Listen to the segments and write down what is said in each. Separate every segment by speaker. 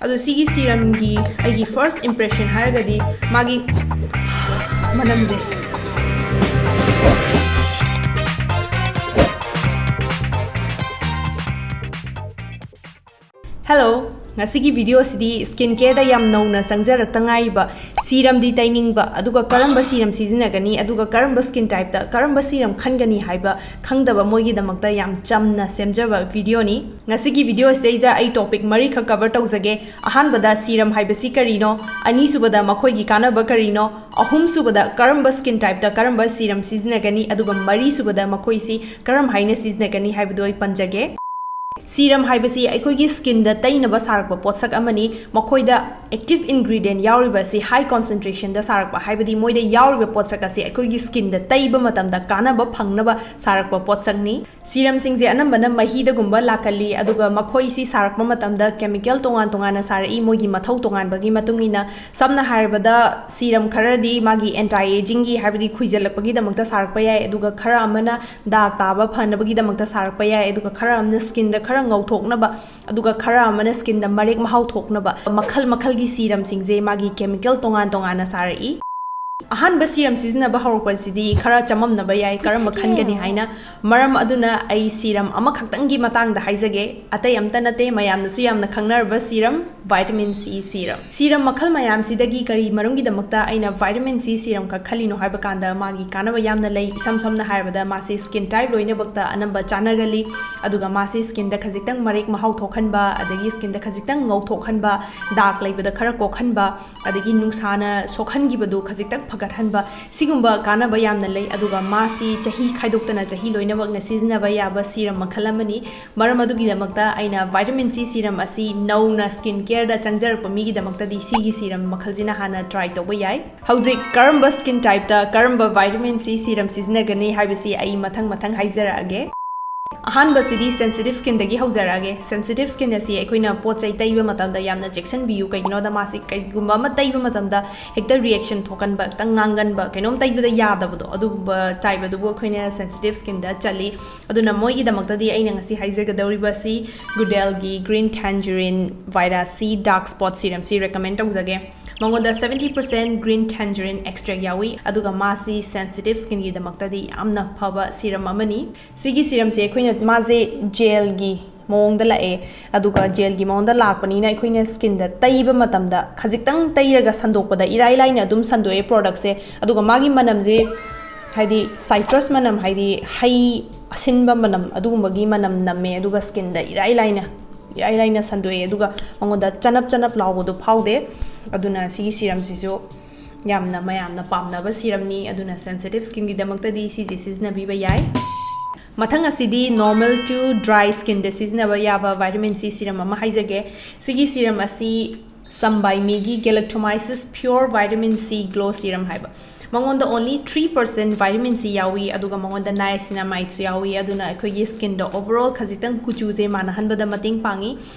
Speaker 1: ꯑꯗꯣ ꯁꯤꯒꯤ ꯁꯤꯔꯝꯒꯤ ꯑꯩꯒꯤ ꯐꯥꯔꯁ ꯏꯝꯄ꯭ꯔꯦꯁꯟ ꯍꯥꯏꯔꯒꯗꯤ ꯃꯥꯒꯤ ꯃꯅꯝꯁꯦ ꯍꯦꯜꯂꯣ ꯉꯁꯤꯒꯤ ꯚꯤꯗꯤꯑꯣ ꯑꯁꯤꯗꯤ ꯁ꯭ꯀꯤꯟ ꯀꯦꯌꯔꯗ ꯌꯥꯝ ꯅꯧꯅ ꯆꯪꯖꯔꯛꯇ ꯉꯥꯏꯔꯤꯕ ꯁꯤꯔꯝꯗꯤ ꯇꯩꯅꯤꯡꯕ ꯑꯗꯨꯒ ꯀꯔꯝꯕ ꯁꯤꯔꯝ ꯁꯤꯖꯤꯟꯅꯒꯅꯤ ꯑꯗꯨꯒ ꯀꯔꯝꯕ ꯁ꯭ꯀꯤꯟ ꯇꯥꯏꯞꯇ ꯀꯔꯝꯕ ꯁꯤꯔꯝ ꯈꯟꯒꯅꯤ ꯍꯥꯏꯕ ꯈꯪꯗꯕ ꯃꯣꯏꯒꯤꯗꯃꯛꯇ ꯌꯥꯝ ꯆꯝꯅ ꯁꯦꯝꯖꯕ ꯚꯤꯗꯤꯑꯣꯅꯤ ꯉꯁꯤꯒꯤ ꯚꯤꯗꯤꯑꯣ ꯑꯁꯤꯗꯩꯗ ꯑꯩ ꯇꯣꯄꯤꯛ ꯃꯔꯤꯈꯛ ꯀꯚꯔ ꯇꯧꯖꯒꯦ ꯑꯍꯥꯟꯕꯗ ꯁꯤꯔꯝ ꯍꯥꯏꯕꯁꯤ ꯀꯔꯤꯅꯣ ꯑꯅꯤꯁꯨꯕꯗ ꯃꯈꯣꯏꯒꯤ ꯀꯥꯟꯅꯕ ꯀꯔꯤꯅꯣ ꯑꯍꯨꯝꯁꯨꯕꯗ ꯀꯔꯝꯕ ꯁ꯭ꯀꯤꯟ ꯇꯥꯏꯞꯇ ꯀꯔꯝꯕ ꯁꯤꯔꯝ ꯁꯤꯖꯤꯟꯅꯒꯅꯤ ꯑꯗꯨꯒ ꯃꯔꯤꯁꯨꯕꯗ ꯃꯈꯣꯏꯁꯤ ꯀꯔꯝ ꯍꯥꯏꯅ ꯁꯤꯖꯤꯟꯅꯒꯅꯤ ꯍꯥꯏꯕꯗꯨ ꯑꯩ ꯄꯟꯖꯒꯦ ꯁꯤꯔꯝ ꯍꯥꯏꯕꯁꯤ ꯑꯩꯈꯣꯏꯒꯤ ꯁ꯭ꯀꯤꯟꯗ ꯇꯩꯅꯕ ꯁꯥꯔꯛꯄ ꯄꯣꯠꯁꯛ ꯑꯃꯅꯤ ꯃꯈꯣꯏꯗ ꯑꯦꯛꯇꯤꯚ ꯏꯟꯒ꯭ꯔꯤꯗꯤꯌꯦꯟꯠ ꯌꯥꯎꯔꯤꯕ ꯑꯁꯤ ꯍꯥꯏ ꯀꯣꯟꯁꯦꯟꯇ꯭ꯔꯦꯁꯟꯗ ꯁꯥꯔꯛꯄ ꯍꯥꯏꯕꯗꯤ ꯃꯣꯏꯗ ꯌꯥꯎꯔꯤꯕ ꯄꯣꯠꯁꯛ ꯑꯁꯤ ꯑꯩꯈꯣꯏꯒꯤ ꯁ꯭ꯀꯤꯟꯗ ꯇꯩꯕ ꯃꯇꯝꯗ ꯀꯥꯟꯅꯕ ꯐꯪꯅꯕ ꯁꯥꯔꯛꯄ ꯄꯣꯠꯁꯛꯅꯤ ꯁꯤꯔꯝꯁꯤꯡꯁꯦ ꯑꯅꯝꯕꯅ ꯃꯍꯤꯗꯒꯨꯝꯕ ꯂꯥꯛꯀꯜꯂꯤ ꯑꯗꯨꯒ ꯃꯈꯣꯏꯁꯤ ꯁꯥꯔꯛꯄ ꯃꯇꯝꯗ ꯀꯦꯃꯤꯀꯦꯜ ꯇꯣꯉꯥꯟ ꯇꯣꯉꯥꯟꯅ ꯁꯥꯔꯛꯏ ꯃꯣꯏꯒꯤ ꯃꯊꯧ ꯇꯣꯉꯥꯟꯕꯒꯤ ꯃꯇꯨꯡ ꯏꯟꯅ ꯁꯝꯅ ꯍꯥꯏꯔꯕꯗ ꯁꯤꯔꯝ ꯈꯔꯗꯤ ꯃꯥꯒꯤ ꯑꯦꯟꯇꯥꯏ ꯑꯦꯖꯤꯡꯒꯤ ꯍꯥꯏꯕꯗꯤ ꯈꯨꯏꯖꯜꯂꯛꯄꯒꯤꯗꯃꯛꯇ ꯁꯥꯔꯛꯄ ꯌꯥꯏ ꯑꯗꯨꯒ ꯈꯔ ꯑꯃꯅ ꯗꯥꯛ ꯇꯥꯕ ꯐꯅꯕꯒꯤꯗꯃꯛꯇ ꯁꯥꯔꯛꯄ ꯌꯥꯏ ꯑꯗꯨꯒ ꯈꯔ ꯑꯃꯅ ꯁ꯭ꯀꯤꯟꯗ ꯈꯔ ꯉꯧꯊꯣꯛꯅꯕ ꯑꯗꯨꯒ ꯈꯔ ꯑꯃꯅ ꯁ꯭ꯀꯤꯟꯗ ꯃꯔꯦꯛ ꯃꯍꯥꯎ ꯊꯣꯛꯅꯕ ꯃꯈꯜ ꯃꯈꯜꯒꯤ ꯁꯤꯔꯝꯁꯤꯡꯁꯦ ꯃꯥꯒꯤ ꯀꯦꯃꯤꯀꯦꯜ ꯇꯣꯉꯥꯟ ꯇꯣꯉꯥꯟꯅ ꯁꯥꯔꯛꯏ ꯑꯍꯥꯟꯕ ꯁꯤꯔꯝ ꯁꯤꯖꯤꯟꯅꯕ ꯍꯧꯔꯛꯄꯁꯤꯗꯤ ꯈꯔ ꯆꯃꯝꯅꯕ ꯌꯥꯏ ꯀꯔꯝꯕ ꯈꯟꯒꯅꯤ ꯍꯥꯏꯅ ꯃꯔꯝ ꯑꯗꯨꯅ ꯑꯩ ꯁꯤꯔꯝ ꯑꯃꯈꯛꯇꯪꯒꯤ ꯃꯇꯥꯡꯗ ꯍꯥꯏꯖꯒꯦ ꯑꯇꯩ ꯑꯝꯇ ꯅꯠꯇꯦ ꯃꯌꯥꯝꯅꯁꯨ ꯌꯥꯝꯅ ꯈꯪꯅꯔꯕ ꯁꯤꯔꯝ ꯚꯥꯏꯇꯥꯃꯤꯟ ꯁꯤ ꯁꯤꯔꯝ ꯃꯈꯜ ꯃꯌꯥꯝꯁꯤꯗꯒꯤ ꯀꯔꯤ ꯃꯔꯝꯒꯤꯗꯃꯛꯇ ꯑꯩꯅ ꯚꯥꯏꯇꯥꯃꯤꯟ ꯁꯤ ꯁꯤꯔꯝ ꯈꯛ ꯈꯜꯂꯤꯅꯣ ꯍꯥꯏꯕ ꯀꯥꯟꯗ ꯃꯥꯒꯤ ꯀꯥꯟꯅꯕ ꯌꯥꯝꯅ ꯂꯩ ꯏꯁꯝ ꯁꯝꯅ ꯍꯥꯏꯔꯕꯗ ꯃꯥꯁꯤ ꯁ꯭ꯀꯤꯟ ꯇꯥꯏꯞ ꯂꯣꯏꯅꯃꯛꯇ ꯑꯅꯝꯕ ꯆꯥꯟꯅꯒꯜꯂꯤ ꯑꯗꯨꯒ ꯃꯥꯁꯤ ꯁ꯭ꯀꯤꯟꯗ ꯈꯖꯤꯛꯇꯪ ꯃꯔꯦꯛ ꯃꯍꯥꯎ ꯊꯣꯛꯍꯟꯕ ꯑꯗꯒꯤ ꯁ꯭ꯀꯤꯟꯗ ꯈꯖꯤꯛꯇꯪ ꯉꯧꯊꯣꯛꯍꯟꯕ ꯗꯥꯛ ꯂꯩꯕꯗ ꯈꯔ ꯀꯣꯛꯍꯟꯕ ꯑꯗꯒꯤ ꯅꯨꯡꯁꯥꯅ ꯁꯣꯛꯍꯟꯈꯤꯕꯗꯨ ꯈꯖꯤꯛꯇꯪ ꯐꯒꯠꯍꯟꯕ ꯁꯤꯒꯨꯝꯕ ꯀꯥꯟꯅꯕ ꯌꯥꯝꯅ ꯂꯩ ꯑꯗꯨꯒ ꯃꯥꯁꯤ ꯆꯍꯤ ꯈꯥꯏꯗꯣꯛꯇꯅ ꯆꯍꯤ ꯂꯣꯏꯅꯃꯛꯅ ꯁꯤꯖꯤꯟꯅꯕ ꯌꯥꯕ ꯁꯤꯔꯝ ꯃꯈꯜ ꯑꯃꯅꯤ ꯃꯔꯝ ꯑꯗꯨꯒꯤꯗꯃꯛꯇ ꯑꯩꯅ ꯚꯥꯏꯇꯥꯃꯤꯟ ꯁꯤ ꯁꯤꯔꯝ ꯑꯁꯤ ꯅꯧꯅ ꯁ꯭ꯀꯤꯟ ꯀꯦꯌꯔꯗ ꯆꯪꯖꯔꯛꯄ ꯃꯤꯒꯤꯗꯃꯛꯇꯗꯤ ꯁꯤꯒꯤ ꯁꯤꯔꯝ ꯃꯈꯜꯁꯤꯅ ꯍꯥꯟꯅ ꯇ꯭ꯔꯥꯏ ꯇꯧꯕ ꯌꯥꯏ ꯍꯧꯖꯤꯛ ꯀꯔꯝꯕ ꯁ꯭ꯀꯤꯟ ꯇꯥꯏꯞꯇ ꯀꯔꯝꯕ ꯚꯥꯏꯇꯥꯃꯤꯟ ꯁꯤ ꯁꯤꯔꯝ ꯁꯤꯖꯤꯟꯅꯒꯅꯤ ꯍꯥꯏꯕꯁꯤ ꯑꯩ ꯃꯊꯪ ꯃꯊꯪ ꯍꯥꯏꯖꯔꯛꯑꯒꯦ ꯑꯍꯥꯟꯕꯁꯤꯗꯤ ꯁꯦꯟꯁꯤꯇꯤቭ ꯁ꯭ꯀꯤꯟꯗꯒꯤ ꯍꯧꯖꯔꯛꯑꯒꯦ ꯁꯦꯟꯁꯤꯇꯤꯚ ꯁ꯭ꯀꯤꯟ ꯑꯁꯤ ꯑꯩꯈꯣꯏꯅ ꯄꯣꯠ ꯆꯩ ꯇꯩꯕ ꯃꯇꯝꯗ ꯌꯥꯝꯅ ꯆꯦꯛꯁꯤꯟꯕꯤꯌꯨ ꯀꯩꯒꯤꯅꯣꯗ ꯃꯥꯁꯤ ꯀꯩꯒꯨꯝꯕ ꯑꯃ ꯇꯩꯕ ꯃꯇꯝꯗ ꯍꯦꯛꯇ ꯔꯤꯌꯦꯛꯁꯟ ꯊꯣꯛꯀꯟꯕ ꯈꯤꯇꯪ ꯉꯥꯡꯒꯟꯕ ꯀꯩꯅꯣꯝ ꯇꯩꯕꯗ ꯌꯥꯗꯕꯗꯣ ꯑꯗꯨꯒꯨꯝꯕ ꯇꯥꯏꯕꯗꯨꯕꯨ ꯑꯩꯈꯣꯏꯅ ꯁꯦꯟꯁꯤꯇꯤꯚ ꯁ꯭ꯀꯤꯟꯗ ꯆꯜꯂꯤ ꯑꯗꯨꯅ ꯃꯣꯏꯒꯤꯗꯃꯛꯇꯗꯤ ꯑꯩꯅ ꯉꯁꯤ ꯍꯥꯏꯖꯒꯗꯧꯔꯤꯕꯁꯤ ꯒꯨꯗꯦꯜꯒꯤ ꯒ꯭ꯔꯤꯟ ꯊꯦꯟꯖꯔꯤꯟ ꯚꯥꯏꯔꯥꯁ ꯁꯤ ꯗꯥꯔꯛ ꯁ꯭ꯄꯣꯠ ꯁꯤꯔꯝꯁꯤ ꯔꯦꯀꯃꯦꯟ ꯇꯧꯖꯒꯦ ꯃꯉꯣꯟꯗ 70% ꯒ꯭ꯔꯤꯟ ꯊꯦꯟꯖꯔꯤꯟ ꯑꯦꯛꯁꯇ꯭ꯔꯦꯛ ꯌꯥꯎꯏ ꯑꯗꯨꯒ ꯃꯥꯁꯤ ꯁꯦꯟꯁꯤꯇꯤꯚ ꯁ꯭ꯀꯤꯟꯒꯤꯗꯃꯛꯇꯗꯤ ꯌꯥꯝꯅ ꯐꯕ ꯁꯤꯔꯝ ꯑꯃꯅꯤ ꯁꯤꯒꯤ ꯁꯤꯔꯝꯁꯦ ꯑꯩꯈꯣꯏꯅ ꯃꯥꯁꯦ ꯖꯦꯜꯒꯤ ꯃꯑꯣꯡꯗ ꯂꯥꯛꯑꯦ ꯑꯗꯨꯒ ꯖꯦꯜꯒꯤ ꯃꯑꯣꯡꯗ ꯂꯥꯛꯄꯅꯤꯅ ꯑꯩꯈꯣꯏꯅ ꯁ꯭ꯀꯤꯟꯗ ꯇꯩꯕ ꯃꯇꯝꯗ ꯈꯖꯤꯛꯇꯪ ꯇꯩꯔꯒ ꯁꯟꯗꯣꯛꯄꯗ ꯏꯔꯥꯏ ꯂꯥꯏꯅ ꯑꯗꯨꯝ ꯁꯟꯗꯣꯛꯑꯦ ꯄ꯭ꯔꯣꯗꯛꯁꯦ ꯑꯗꯨꯒ ꯃꯥꯒꯤ ꯃꯅꯝꯁꯦ ꯍꯥꯏꯗꯤ ꯁꯥꯏꯇ꯭ꯔꯁ ꯃꯅꯝ ꯍꯥꯏꯗꯤ ꯍꯩ ꯑꯁꯤꯟꯕ ꯃꯅꯝ ꯑꯗꯨꯒꯨꯝꯕꯒꯤ ꯃꯅꯝ ꯅꯝꯃꯦ ꯑꯗꯨꯒ ꯁ꯭ꯀꯤꯟꯗ ꯏꯔꯥꯏ ꯂꯥꯏꯅ ꯁꯟꯗꯣꯛꯑꯦ ꯑꯗꯨꯒ ꯃꯉꯣꯟꯗ ꯆꯅꯞ ꯂꯥꯎꯕꯗꯣ ꯐꯥꯎꯗꯦ ꯑꯗꯨꯅ ꯁꯤꯒꯤ ꯁꯤꯔꯝꯁꯤꯁꯨ ꯌꯥꯝꯅ ꯃꯌꯥꯝꯅ ꯄꯥꯝꯅꯕ ꯁꯤꯔꯝꯅꯤ ꯑꯗꯨꯅ ꯁꯦꯟꯁꯤꯇꯤꯚ ꯁ꯭ꯀꯤꯟꯒꯤꯗꯃꯛꯇꯗꯤ ꯁꯤꯁꯦ ꯁꯤꯖꯤꯟꯅꯕꯤꯕ ꯌꯥꯏ ꯃꯊꯪ ꯑꯁꯤꯗꯤ ꯅꯣꯔꯃꯦꯜ ꯇꯨ ꯗ꯭ꯔꯥꯏ ꯁ꯭ꯀꯤꯟꯗ ꯁꯤꯖꯤꯟꯅꯕ ꯌꯥꯕ ꯚꯥꯏꯇꯥꯃꯤꯟ ꯁꯤ ꯁꯤꯔꯝ ꯑꯃ ꯍꯥꯏꯖꯒꯦ ꯁꯤꯒꯤ ꯁꯤꯔꯝ ꯑꯁꯤ ꯁꯝꯕꯥꯏꯃꯤꯒꯤ ꯒꯦꯂꯦꯛꯇꯣꯃꯥꯏꯁꯤꯁ ꯄ꯭ꯌꯣꯔ ꯚꯥꯏꯇꯥꯃꯤꯟ ꯁꯤ ꯒ꯭ꯂꯣ ꯁꯤꯔꯝ ꯍꯥꯏꯕ ꯃꯉꯣꯟꯗ ꯑꯣꯟꯂꯤ 3% ꯚꯥꯏꯇꯥꯃꯤꯟ ꯁꯤ ꯌꯥꯎꯏ ꯑꯗꯨꯒ ꯃꯉꯣꯟꯗ ꯅꯥꯏꯑꯁꯤꯅꯥꯃꯥꯏड्ꯁꯨ ꯌꯥꯎꯏ ꯑꯗꯨꯅ ꯑꯩꯈꯣꯏꯒꯤ ꯁ꯭ꯀꯤꯟꯗ ꯑꯣꯚꯔꯑꯣꯜ ꯈꯖꯤꯛꯇꯪ ꯀꯨꯆꯨꯁꯦ ꯃꯥꯟꯅꯍꯟꯕꯗ ꯃꯇꯦꯡ ꯄꯥꯡꯉꯤ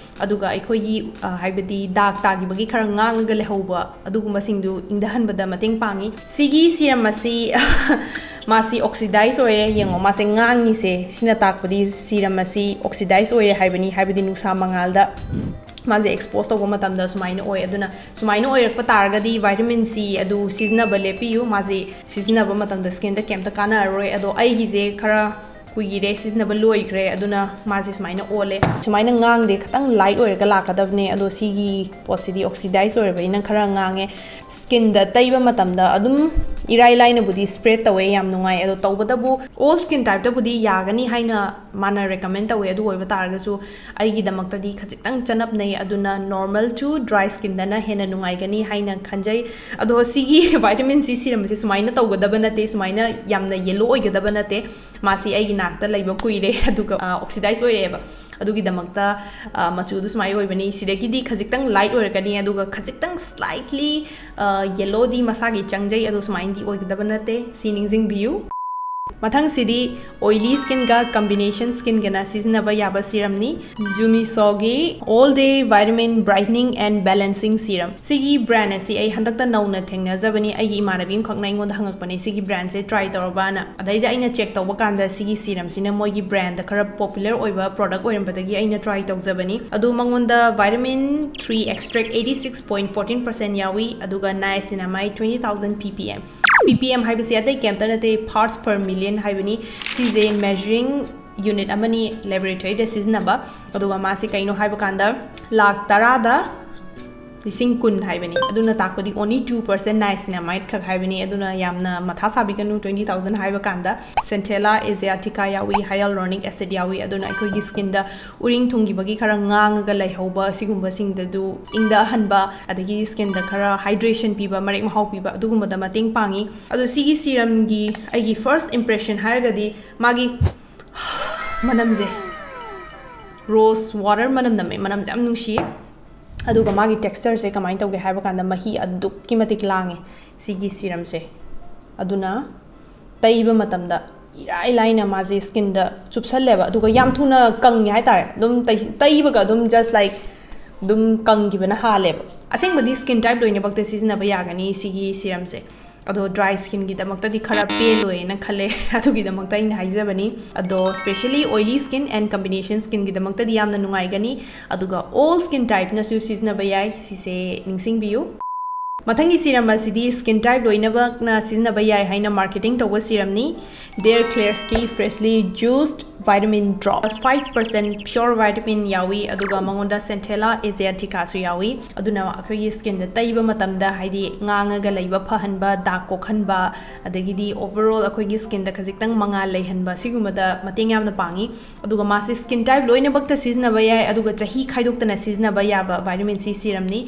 Speaker 1: ꯑꯗꯨꯒ ꯑꯩꯈꯣꯏꯒꯤ ꯍꯥꯏꯕꯗꯤ ꯗꯥꯛ ꯇꯥꯈꯤꯕꯒꯤ ꯈꯔ ꯉꯥꯡꯉꯒ ꯂꯩꯍꯧꯕ ꯑꯗꯨꯒꯨꯝꯕꯁꯤꯡꯗꯨ ꯏꯪꯊꯍꯟꯕꯗ ꯃꯇꯦꯡ ꯄꯥꯡꯉꯤ ꯁꯤꯒꯤ ꯁꯤꯔꯝ ꯑꯁꯤ ꯃꯥꯁꯤ ꯑꯣꯛꯁꯤꯗꯥꯏꯁ ꯑꯣꯏꯔꯦ ꯌꯦꯡꯉꯣ ꯃꯥꯁꯦ ꯉꯥꯡꯉꯤꯁꯦ ꯁꯤꯅ ꯇꯥꯛꯄꯗꯤ ꯁꯤꯔꯝ ꯑꯁꯤ ꯑꯣꯛꯁꯤꯗꯥꯏꯁ ꯑꯣꯏꯔꯦ ꯍꯥꯏꯕꯅꯤ ꯍꯥꯏꯕꯗꯤ ꯅꯨꯡꯁꯥ ꯃꯉꯥꯜꯗ ꯃꯥꯁꯦ ꯑꯦꯛꯁꯄꯣꯖ ꯇꯧꯕ ꯃꯇꯝꯗ ꯁꯨꯃꯥꯏꯅ ꯑꯣꯏ ꯑꯗꯨꯅ ꯁꯨꯃꯥꯏꯅ ꯑꯣꯏꯔꯛꯄ ꯇꯥꯔꯒꯗꯤ ꯚꯥꯏꯇꯥꯃꯤꯟ ꯁꯤ ꯑꯗꯨ ꯁꯤꯖꯤꯟꯅꯕ ꯂꯦꯞꯄꯤꯌꯨ ꯃꯥꯁꯤ ꯁꯤꯖꯤꯟꯅꯕ ꯃꯇꯝꯗ ꯁ꯭ꯀꯤꯟꯗ ꯀꯩꯝꯇ ꯀꯥꯟꯅꯔꯔꯣꯏ ꯑꯗꯣ ꯑꯩꯒꯤꯁꯦꯈꯔ ꯀꯨꯏꯔꯦ ꯁꯤꯖꯤꯟꯅꯕ ꯂꯣꯏꯈ꯭ꯔꯦ ꯑꯗꯨꯅ ꯃꯥꯁꯦ ꯁꯨꯃꯥꯏꯅ ꯑꯣꯜꯂꯦ ꯁꯨꯃꯥꯏꯅ ꯉꯥꯡꯗꯦ ꯈꯤꯇꯪ ꯂꯥꯏꯠ ꯑꯣꯏꯔꯒ ꯂꯥꯛꯀꯗꯕꯅꯦ ꯑꯗꯣ ꯁꯤꯒꯤ ꯄꯣꯠꯁꯤꯗꯤ ꯑꯣꯛꯁꯤꯗꯥꯏꯁ ꯑꯣꯏꯔꯕꯅꯤꯅ ꯈꯔ ꯉꯥꯡꯉꯦ ꯁ꯭ꯀꯤꯟꯗ ꯇꯩꯕ ꯃꯇꯝꯗ ꯑꯗꯨꯝ ꯏꯔꯥꯏ ꯂꯥꯏꯅꯕꯨꯗꯤ ꯁ꯭ꯄ꯭ꯔꯦꯗ ꯇꯧꯋꯦ ꯌꯥꯝ ꯅꯨꯡꯉꯥꯏ ꯑꯗꯣ ꯇꯧꯕꯇꯕꯨ ꯑꯣꯜ ꯁ꯭ꯀꯤꯟ ꯇꯥꯏꯞꯇꯕꯨꯗꯤ ꯌꯥꯒꯅꯤ ꯍꯥꯏꯅ ꯃꯥꯅ ꯔꯦꯀꯃꯦꯟ ꯇꯧꯋꯦ ꯑꯗꯨ ꯑꯣꯏꯕ ꯇꯥꯔꯒꯁꯨ ꯑꯩꯒꯤꯗꯃꯛꯇꯗꯤ ꯈꯖꯤꯛꯇꯪ ꯆꯅꯞꯅꯩ ꯑꯗꯨꯅ ꯅꯣꯔꯃꯦꯜ ꯇꯨ ꯗ꯭ꯔꯥꯏ ꯁ꯭ꯀꯤꯟꯗꯅ ꯍꯦꯟꯅ ꯅꯨꯡꯉꯥꯏꯒꯅꯤ ꯍꯥꯏꯅ ꯈꯟꯖꯩ ꯑꯗꯣ ꯁꯤꯒꯤ ꯚꯥꯏꯇꯥꯃꯤꯟ ꯁꯤ ꯁꯤꯔꯝꯁꯦ ꯁꯨꯃꯥꯏꯅ ꯇꯧꯒꯗꯕ ꯅꯠꯇꯦ ꯁꯨꯃꯥꯏꯅ ꯌꯥꯝꯅ ꯌꯦꯜꯂꯣ ꯑꯣꯏꯒꯗꯕ ꯅꯠꯇꯦ ꯃꯥꯁꯤ ꯑꯩꯒꯤ ꯅꯥꯛꯇ ꯂꯩꯕ ꯀꯨꯏꯔꯦ ꯑꯗꯨꯒ ꯑꯣꯛꯁꯤꯗꯥꯏꯁ ꯑꯣꯏꯔꯛꯑꯦꯕ ꯑꯗꯨꯒꯤꯗꯃꯛꯇ ꯃꯆꯨꯗꯨ ꯁꯨꯃꯥꯏꯅ ꯑꯣꯏꯕꯅꯤ ꯁꯤꯗꯒꯤꯗꯤ ꯈꯖꯤꯛꯇꯪ ꯂꯥꯏꯠ ꯑꯣꯏꯔꯛꯀꯅꯤ ꯑꯗꯨꯒ ꯈꯖꯤꯛꯇꯪ ꯁ꯭ꯂꯥꯏꯠꯂꯤ ꯌꯦꯜꯂꯣꯗꯤ ꯃꯁꯥꯒꯤ ꯆꯪꯖꯩ ꯑꯗꯣ ꯁꯨꯃꯥꯏꯅꯗꯤ ꯑꯣꯏꯒꯗꯕ ꯅꯠꯇꯦ ꯁꯤ ꯅꯤꯡꯁꯤꯡꯕꯤꯌꯨ ꯃꯊꯪꯁꯤꯗꯤ oily skin गा combination skin गना सिजनबा याबा सीरम नी जुमिसोगी all day vitamin brightening and balancing serum सिगी ब्रांड असि आई हंदकता नौना थेंगनाजबनी आई इमानबी खंगना इंगोंदा हंगकपनी सिगी ब्रांड से ट्राई तौरबाना अदैदा आइना चेक तौबा कांदा सिगी सीरम सिना मोगी ब्रांड खरा पॉपुलर ओइबा प्रोडक्ट ओइरबदगी आइना ट्राई तौजबनी अदु मंगोंदा vitamin 3 extract 86.14% यावी अदुगा niacinamide 20000 ppm ppm हाइबसे अदै केमतनते parts per million हाइबनी सिजे measuring unit amani laboratory da siznaba aduga masi kaino haiba kanda lakh 10 da lising kun haibani aduna takpadi only 2% niacinamide khak haibani aduna yamna matha sabiganu 20000 haiba kanda centella asiatica yawi hyaluronic acid yawi aduna akhoi gi skin da uring thungi bagi khara ngangaga laihoba sigumba singda du ingda hanba adagi skin da khara hydration piba marek mahau piba adugumba da mating pangi adu sigi serum gi agi first impression hairgadi magi manamje rose water manam name manam jam nungshi aduga magi texture se kamai tawge haiba kanda mahi adukki matik lange sigi serum se aduna taiba matamda irai laina maje skin da chupsalleba aduga yam thuna kangi hai tare dum taiba ga dum just like dum kangi bana haleba asing badi skin type loine bakte season ba yagani sigi serum se अदो dry skin की दमकता दी खरा पेलोए ना खले अदो की दमकता इन हाइजबनी अदो specially oily skin and combination skin की दमकता दी यामना नुंगाइगनी अदुगा ऑल स्किन टाइप ना सु सिजनबा याय सिसे निंगसिंग बियु मथंगी सीरम असिदी स्किन टाइप लोइनबक ना सिजनबा याय हाइना मार्केटिंग तोबा सीरम नी dear clear skin freshly juiced vitamin drop 5% pure vitamin yawi aduga mangonda centella asiatica su yawi aduna akhoi skin da taiba matamda haidi nganga ga leiba phahanba dark kokhanba adagi di overall akhoi skin da khajiktang manga leihanba siguma da mateng yamna pangi aduga masi skin type loina bakta season ba yai aduga chahi khaidoktana season ba yaba vitamin C serum ni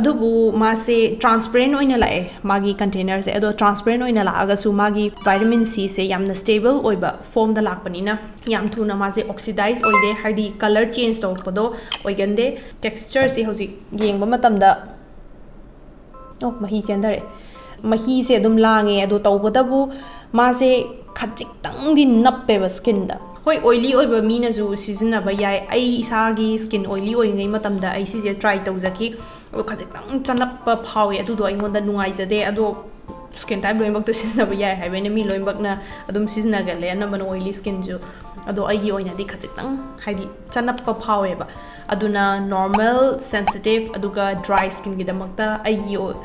Speaker 1: adubu mase transparent oina lae magi container se ado transparent oina la aga su magi vitamin C se yamna stable oiba form da lakpanina yam thuna mase oxidize oide haidi color change tawpado oigande texture se hoji yengba matamda mahi chendare mahi se adum lange ado tawbadabu mase khajik tang di nappe ba skin da hoi oily oiba mina ju season ba yai ai isagi skin oily oingai matamda ai si je try tawjaki ado khajik tang chanappa phawi adu do aingonda nungai jade ado skin type loimbak to season ba yai haibene mi loimbak na adum season ga le na man oily skin ju ado ai oina di khajitang haidi chanappa phaweba aduna normal sensitive aduga dry skin gi damakta ai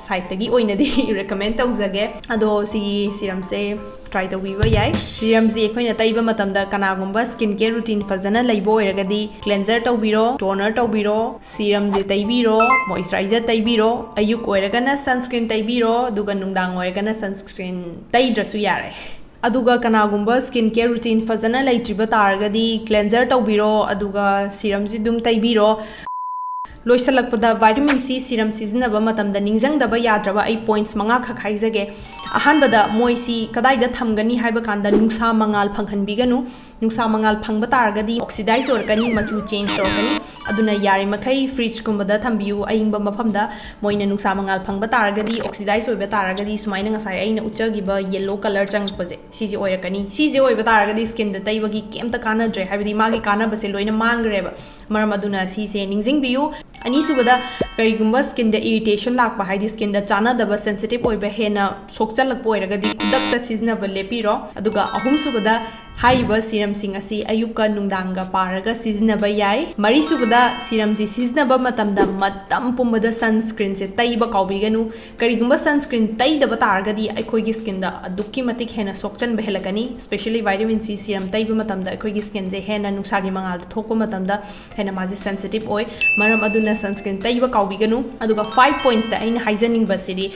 Speaker 1: site tagi oina di recommend tawjage ado si serum se try to wiba yai serum se khoina taiba matamda kana gumba skin care routine fazana laibo eragadi cleanser tawbiro toner tawbiro serum je taibiro moisturizer taibiro ayuk oiragana sunscreen taibiro aduga nungdang oiragana sunscreen taidrasu yare aduga kanagumba skin care routine fazana laitriba targadi cleanser tawbiro aduga serum si dum taibiro loisalakpada vitamin C serum seasonaba matamda ningjangdaba yadraba ai points manga khak haizage ahanbada moisi kadaida thamgani haiba kanda nungsa mangal phanghanbiganu nungsa mangal phangba targadi oxidize organi machu change organi aduna yari makai fridge kumbada thambiu aingba maphamda moina nungsa mangal phangba targadi oxidize oiba targadi sumaina ngasai aina uchagiba yellow color changpaje siji oirakani siji oiba targadi skin da taibagi kemta kana dre haibadi magi kana base loina mangreba maram aduna sise ningjing biu ani subada karigumba skin da irritation lakpa haidi skin da chana daba sensitive oiba hena sokchalak poiragadi kudakta seasonable lepiro aduga ahum subada haiba serum sing asi ayuka nungdanga paraga seasonable yai mari subada serum si seasonable matamda matam pumada sunscreen se taiba kaubiganu karigumba sunscreen taidaba targadi aikoigi skin da adukki matik hena sokchan behelagani especially vitamin C serum taiba matamda aikoigi skin je hena nuksagi mangal da thokpa matamda hena maji sensitive oi maram aduna sunscreen taiba kaubiganu aduga 5 points da aina hygienic basidi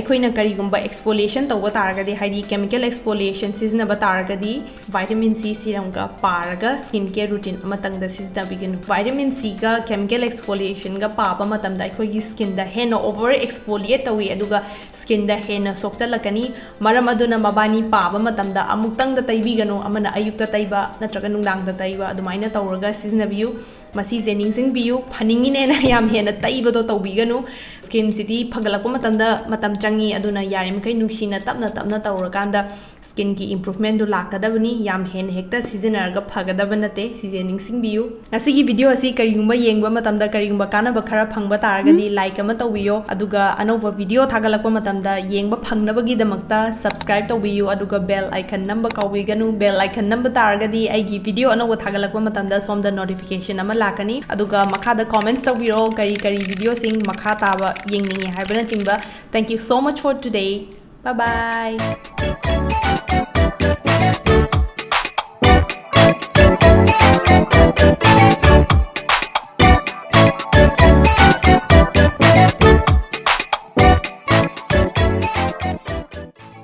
Speaker 1: aikoina karigumba exfoliation tawba targadi haidi chemical exfoliation seasonable targadi vitamin C serum ga paraga skin care routine amatang da sizinabiganu vitamin C ga chemical exfoliation ga paaba matam da akhoi gi skin da hena over exfoliate tawi aduga skin da hena sokchalakani maram aduna mabani paaba matam da amuktang da taibiganu amana ayukta taiba natraga nungdang da taiba adumaina tawraga sizinabiyu masi je ningsing biyu phaningine na yam hena taiba do tawbiganu skin city phagalakpa matam da matam changi aduna yarim kai nuksina tapna tapna tawrakanda skin ki improvement du lakadabani yam hen hekta sizinarga phagadabanate sije ningsing biyu asigi video asi karigumba yengba matam da karigumba kana ba khara phangba taragadi like ama tawbiyo aduga anova video thagalakpa matam da yengba phangnabagi damakta subscribe tawbiyo aduga bell icon number kawiganu bell icon number taragadi aigi video anova thagalakpa matam da somda notification ama lakani aduga makha da comments tawbiro kari kari video sing makha taba yengningi haibana chingba thank you so much for today bye bye